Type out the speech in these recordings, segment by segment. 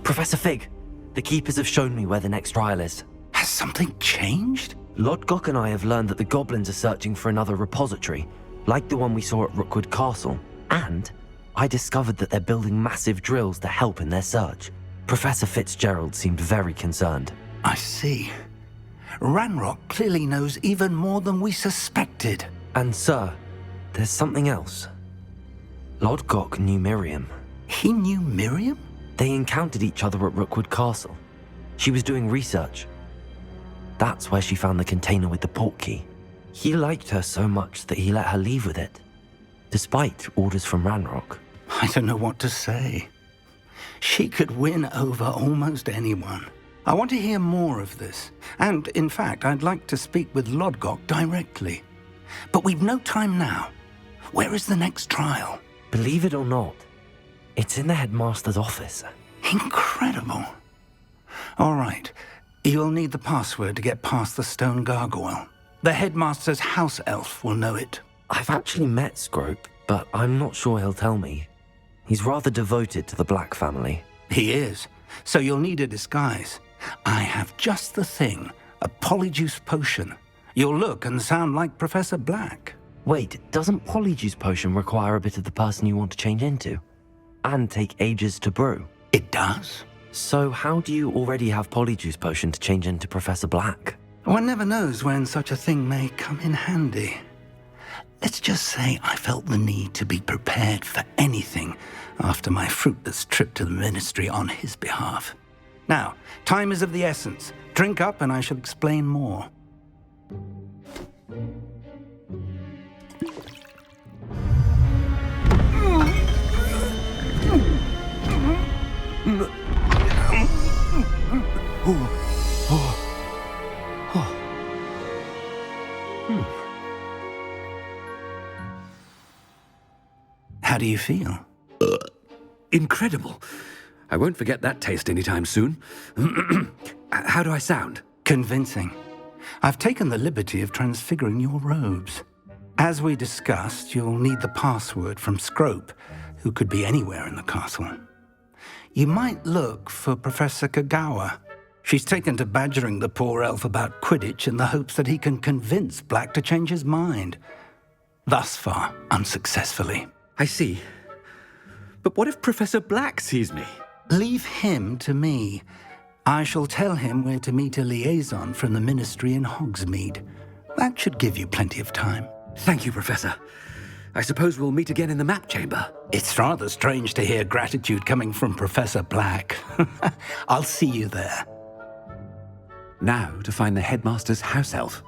Professor Fig, the Keepers have shown me where the next trial is. Has something changed? Lodgok and I have learned that the goblins are searching for another repository, like the one we saw at Rookwood Castle. And I discovered that they're building massive drills to help in their search. Professor Fitzgerald seemed very concerned. I see. Ranrock clearly knows even more than we suspected. And sir, there's something else. Lodgok knew Miriam. He knew Miriam? They encountered each other at Rookwood Castle. She was doing research. That's where she found the container with the port key. He liked her so much that he let her leave with it, despite orders from Ranrock. I don't know what to say. She could win over almost anyone. I want to hear more of this. And, in fact, I'd like to speak with Lodgok directly. But we've no time now. Where is the next trial? Believe it or not, it's in the headmaster's office. Incredible. All right. You'll need the password to get past the stone gargoyle. The headmaster's house elf will know it. I've actually met Scrope, but I'm not sure he'll tell me. He's rather devoted to the Black family. He is. So you'll need a disguise. I have just the thing. A Polyjuice potion. You'll look and sound like Professor Black. Wait, doesn't Polyjuice potion require a bit of the person you want to change into? And take ages to brew? It does. So how do you already have Polyjuice potion to change into Professor Black? One never knows when such a thing may come in handy. Let's just say I felt the need to be prepared for anything after my fruitless trip to the ministry on his behalf. Now, time is of the essence. Drink up and I shall explain more. How do you feel? Incredible. I won't forget that taste anytime soon. How do I sound? Convincing. I've taken the liberty of transfiguring your robes. As we discussed, you'll need the password from Scrope, who could be anywhere in the castle. You might look for Professor Kagawa. She's taken to badgering the poor elf about Quidditch in the hopes that he can convince Black to change his mind. Thus far, unsuccessfully. I see. But what if Professor Black sees me? Leave him to me. I shall tell him where to meet a liaison from the ministry in Hogsmeade. That should give you plenty of time. Thank you, Professor. I suppose we'll meet again in the map chamber. It's rather strange to hear gratitude coming from Professor Black. I'll see you there. Now to find the headmaster's house elf.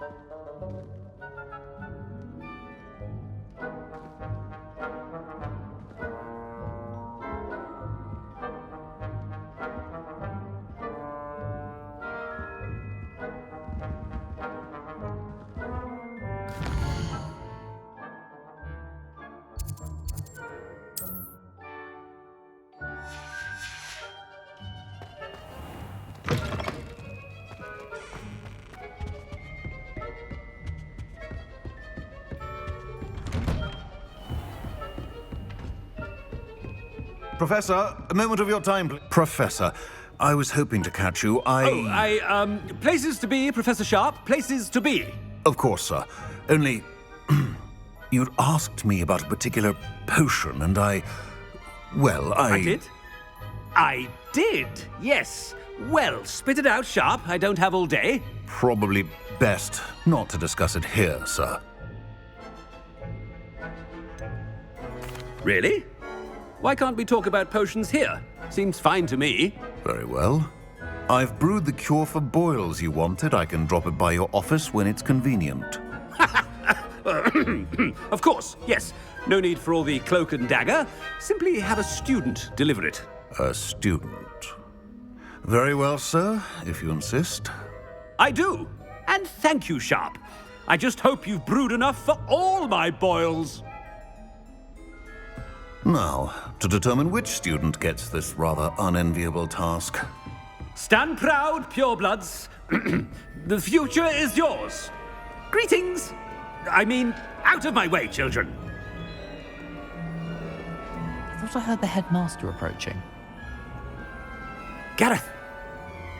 Professor, a moment of your time, please. Professor, I was hoping to catch you. Places to be, Professor Sharp, places to be. Of course, sir. Only, you'd asked me about a particular potion, and I did? I did, yes. Well, spit it out, Sharp. I don't have all day. Probably best not to discuss it here, sir. Really? Why can't we talk about potions here? Seems fine to me. Very well. I've brewed the cure for boils you wanted. I can drop it by your office when it's convenient. Of course, yes. No need for all the cloak and dagger. Simply have a student deliver it. A student. Very well, sir, if you insist. I do. And thank you, Sharp. I just hope you've brewed enough for all my boils. Now, to determine which student gets this rather unenviable task. Stand proud, purebloods. The future is yours. Greetings. I mean, out of my way, children. I thought I heard the headmaster approaching. Gareth!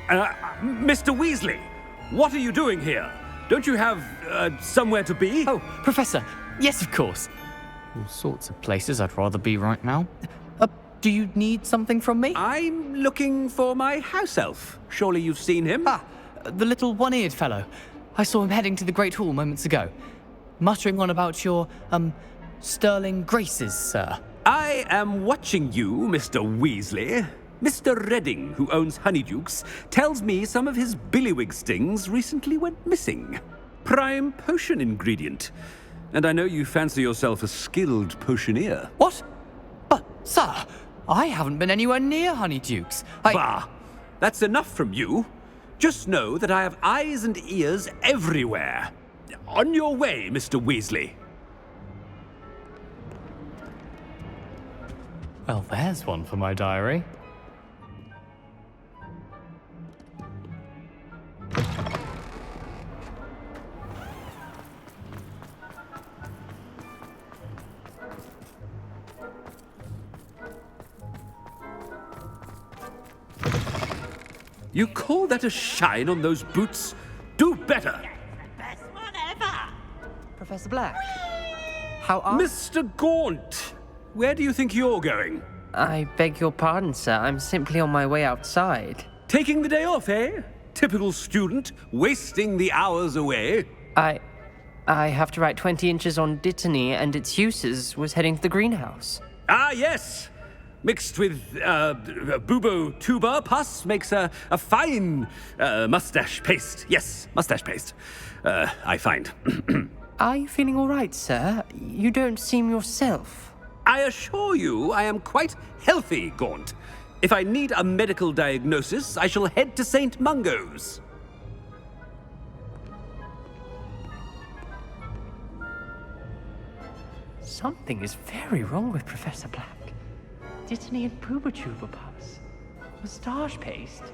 Mr. Weasley, what are you doing here? Don't you have, somewhere to be? Oh, Professor. Yes, of course. All sorts of places I'd rather be right now. Do you need something from me? I'm looking for my house elf. Surely you've seen him? Ah, the little one-eared fellow. I saw him heading to the Great Hall moments ago, muttering on about your, sterling graces, sir. I am watching you, Mr. Weasley. Mr. Redding, who owns Honeydukes, tells me some of his billywig stings recently went missing. Prime potion ingredient. And I know you fancy yourself a skilled potioneer. What? But, sir, I haven't been anywhere near Honeydukes. Bah! That's enough from you. Just know that I have eyes and ears everywhere. On your way, Mr. Weasley. Well, there's one for my diary. You call that a shine on those boots? Do better! Best one ever! Professor Black, how are... Mr. Gaunt! Where do you think you're going? I beg your pardon, sir. I'm simply on my way outside. Taking the day off, eh? Typical student, wasting the hours away. I have to write 20 inches on Dittany and its uses. Was heading to the greenhouse. Ah, yes! Mixed with bubo tuber pus makes a fine mustache paste. Yes, mustache paste. I find. Are you feeling all right, sir? You don't seem yourself. I assure you I am quite healthy, Gaunt. If I need a medical diagnosis, I shall head to St. Mungo's. Something is very wrong with Professor Black. Dittany and Pooba puffs. Moustache paste.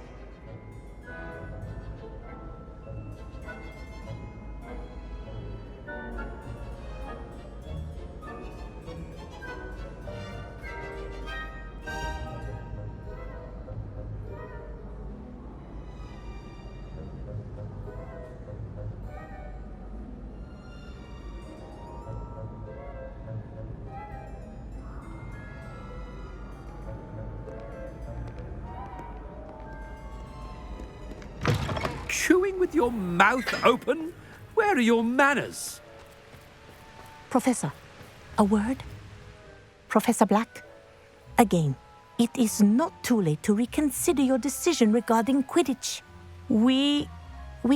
Chewing with your mouth open? Where are your manners? Professor, a word? Professor Black, again, it is not too late to reconsider your decision regarding Quidditch. We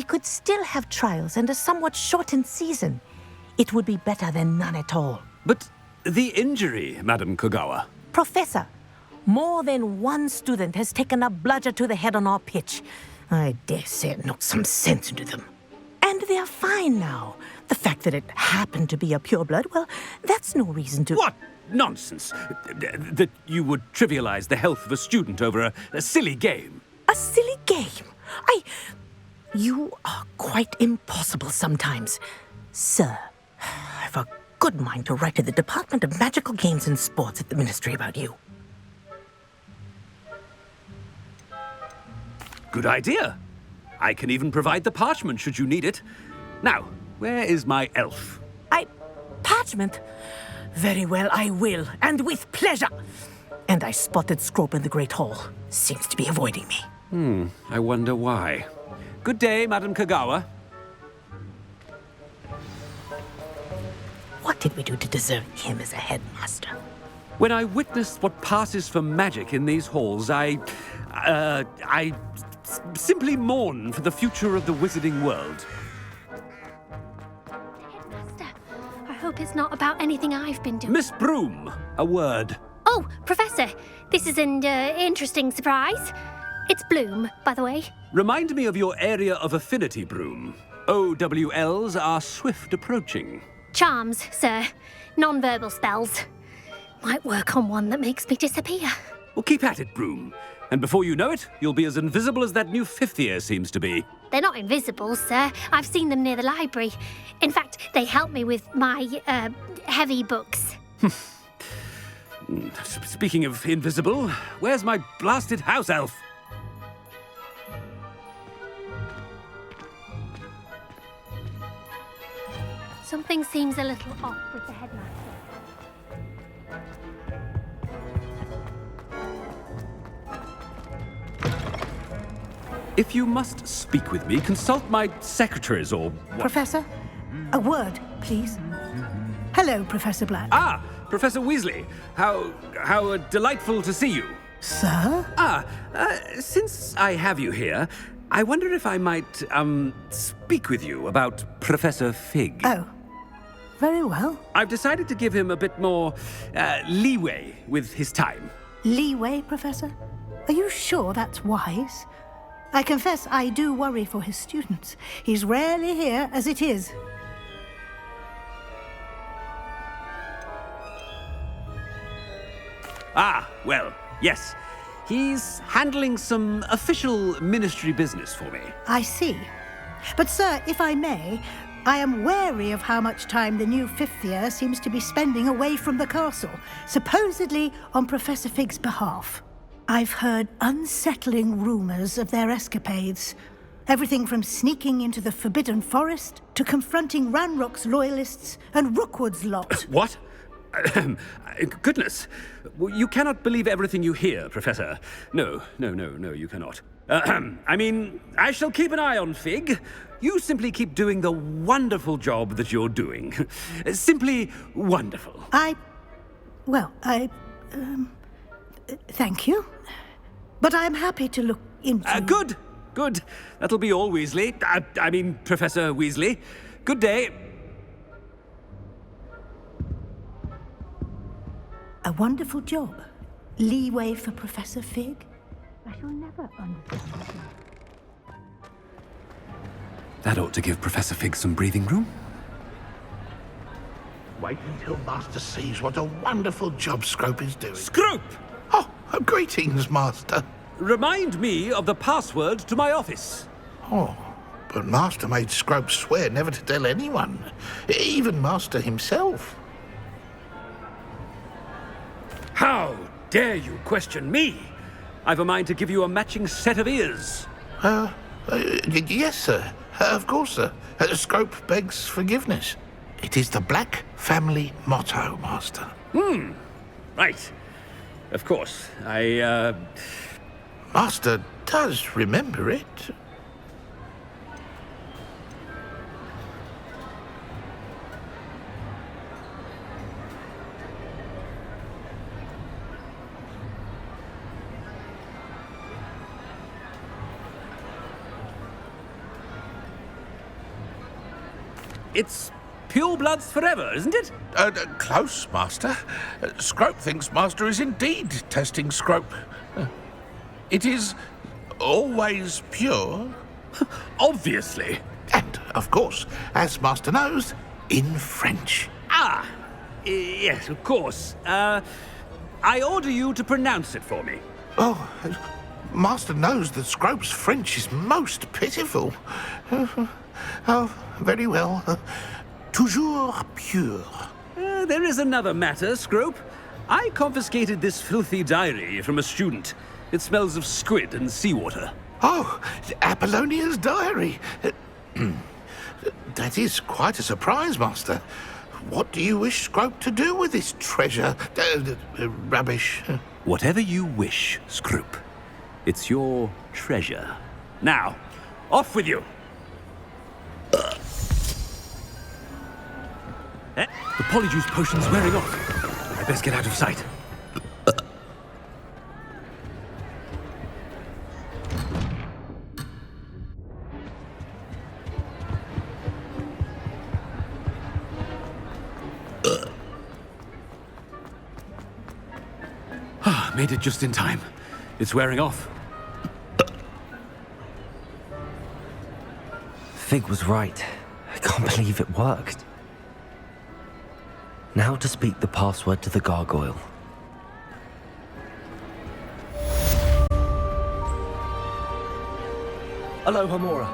could still have trials and a somewhat shortened season. It would be better than none at all. But the injury, Madam Kogawa. Professor, more than one student has taken a bludger to the head on our pitch. I dare say it knocked some sense into them. And they're fine now. The fact that it happened to be a pureblood, well, that's no reason to... What nonsense! That you would trivialize the health of a student over a silly game. A silly game? You are quite impossible sometimes. Sir, I've a good mind to write to the Department of Magical Games and Sports at the Ministry about you. Good idea. I can even provide the parchment should you need it. Now, where is my elf? Parchment? Very well, I will, and with pleasure. And I spotted Scrope in the Great Hall. Seems to be avoiding me. I wonder why. Good day, Madam Kogawa. What did we do to deserve him as a headmaster? When I witnessed what passes for magic in these halls, I simply mourn for the future of the wizarding world. Headmaster, I hope it's not about anything I've been doing. Miss Broom, a word. Oh, Professor, this is an interesting surprise. It's Bloom, by the way. Remind me of your area of affinity, Broom. OWLs are swift approaching. Charms, sir. Non-verbal spells. Might work on one that makes me disappear. Well, keep at it, Broom. And before you know it, you'll be as invisible as that new fifth year seems to be. They're not invisible, sir. I've seen them near the library. In fact, they help me with my, heavy books. Speaking of invisible, where's my blasted house elf? Something seems a little off with the headmaster. If you must speak with me, consult my secretaries or what? Professor, a word, please. Hello, Professor Black. Ah, Professor Weasley. How delightful to see you. Sir? Since I have you here, I wonder if I might, speak with you about Professor Fig. Oh, very well. I've decided to give him a bit more, leeway with his time. Leeway, Professor? Are you sure that's wise? I confess I do worry for his students. He's rarely here as it is. Ah, well, yes. He's handling some official ministry business for me. I see. But, sir, if I may, I am wary of how much time the new fifth year seems to be spending away from the castle, supposedly on Professor Fig's behalf. I've heard unsettling rumors of their escapades. Everything from sneaking into the Forbidden Forest to confronting Ranrock's loyalists and Rookwood's lot. What? Goodness. You cannot believe everything you hear, Professor. No, you cannot. I mean, I shall keep an eye on Fig. You simply keep doing the wonderful job that you're doing. Simply wonderful. Thank you. But I'm happy to look into... Good. That'll be all, Weasley. I mean, Professor Weasley. Good day. A wonderful job. Leeway for Professor Fig? I shall never understand. That ought to give Professor Fig some breathing room. Wait until Master sees what a wonderful job Scrope is doing. Scrope! Oh, greetings, Master. Remind me of the password to my office. Oh, but Master made Scrope swear never to tell anyone, even Master himself. How dare you question me? I've a mind to give you a matching set of ears. Yes, sir. Of course, sir. Scrope begs forgiveness. It is the Black family motto, Master. Right. Of course. Master does remember it. It's pure bloods forever, isn't it? Close, Master. Scrope thinks Master is indeed testing Scrope. It is always pure. Obviously. And, of course, as Master knows, in French. Yes, of course. I order you to pronounce it for me. Oh, Master knows that Scrope's French is most pitiful. Oh, very well. Toujours pure. There is another matter, Scrope. I confiscated this filthy diary from a student. It smells of squid and seawater. Oh, Apollonia's diary. That is quite a surprise, Master. What do you wish Scrope to do with this treasure? Rubbish. Whatever you wish, Scrope. It's your treasure. Now, off with you. The Polyjuice potion's wearing off. I best get out of sight. Made it just in time. It's wearing off. Fig was right. I can't believe it worked. Now to speak the password to the gargoyle. Aloha Mora.